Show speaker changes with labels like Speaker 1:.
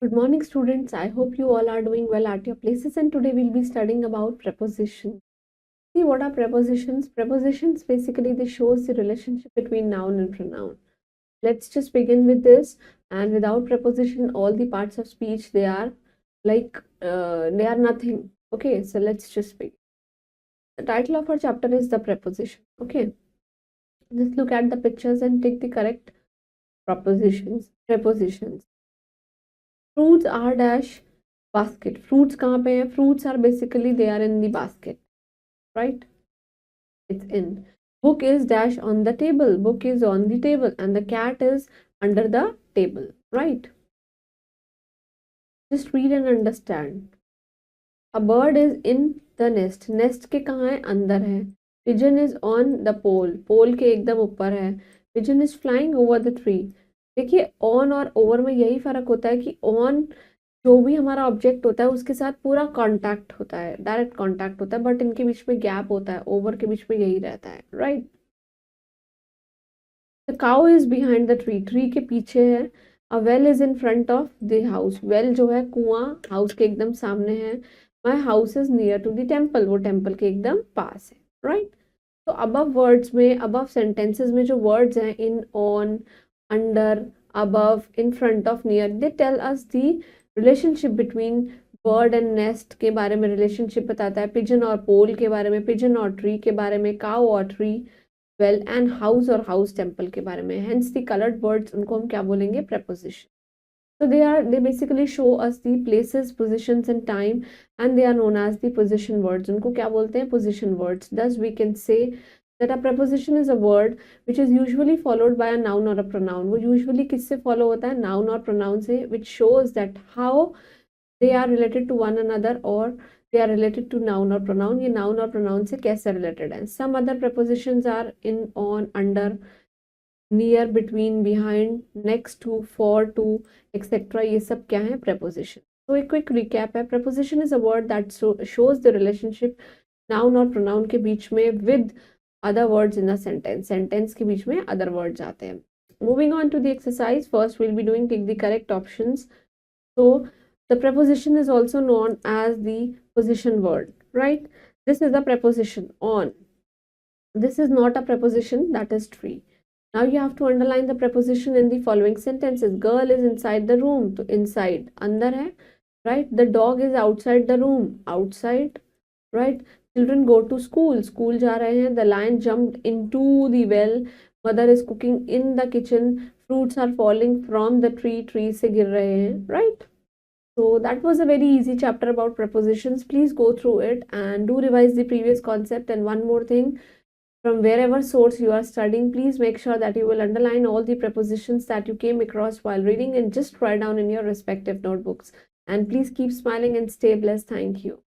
Speaker 1: Good morning, students. I hope you all are doing well at your places, and today we'll be studying about prepositions. See, what are prepositions? Prepositions basically they shows the relationship between noun and pronoun. Let's just begin with this. And without preposition, all the parts of speech they are they are nothing. Okay, so let's just begin. The title of our chapter is the preposition. Okay, just look at the pictures and take the correct propositions. Prepositions. Fruits are dash basket. Fruits कहाँ पे हैं? Fruits are basically they are in the basket, right? It's in. Book is dash on the table. Book is on the table, and the cat is under the table, right? Just read and understand. A bird is in the nest. Nest के कहाँ है? अंदर है. Pigeon is on the pole. Pole के एकदम ऊपर है. Pigeon is flying over the tree. देखिए on और over में यही फर्क होता है कि on जो भी हमारा ऑब्जेक्ट होता है उसके साथ पूरा कांटेक्ट होता है, डायरेक्ट कांटेक्ट होता है, बट इनके बीच में गैप होता है, ओवर के बीच में यही रहता है, right. The cow is behind the tree, tree के पीछे है। A well is in front of the house, well जो है कुआं हाउस के एकदम सामने है। My house is near to the temple, वो टेम्पल के एकदम पास है, राइट। तो अबव वर्ड्स में, अबव सेंटेंसेस में जो वर्ड्स हैं in, on, under, above, in front of, near, they tell us the relationship between bird and nest के बारे में रिलेशनशिप बताता है, पिजन और पोल के बारे में, पिजन और ट्री के बारे में, काउ और ट्री, वेल एंड हाउस और हाउस टेम्पल के बारे में। हेंस द कलर्ड वर्ड्स, उनको हम क्या बोलेंगे? preposition. So they basically show us the places, positions and time, and they are known as the position words. उनको क्या बोलते हैं? position words. Thus we can say that a preposition is a word which is usually followed by a noun or a pronoun. वो usually किससे follow होता है? noun और pronoun से, which shows that how they are related to one another or they are related to noun or pronoun. ये noun और pronoun से कैसे related है? Some other prepositions are in, on, under, near, between, behind, next to, for, to, etc. ये सब क्या है? preposition. So a quick recap है, preposition is a word that shows the relationship noun और pronoun के बीच में with other words in a sentence. Sentence के बीच में other words आते हैं. Moving on to the exercise, first we'll be doing take the correct options. So the preposition is also known as the position word, right? This is the preposition on. This is not a preposition, that is tree. Now you have to underline the preposition in the following sentences. Girl is inside the room, तो inside अंदर है, right? The dog is outside the room, outside, right? Children go to school, school जा रहे हैं. The lion jumped into the well. Mother is cooking in the kitchen. Fruits are falling from the tree, tree से गिर रहे हैं, right? So that was a very easy chapter about prepositions. Please go through it and do revise the previous concept. And one more thing, from wherever source you are studying, please make sure that you will underline all the prepositions that you came across while reading and just write down in your respective notebooks. And please keep smiling and stay blessed. Thank you.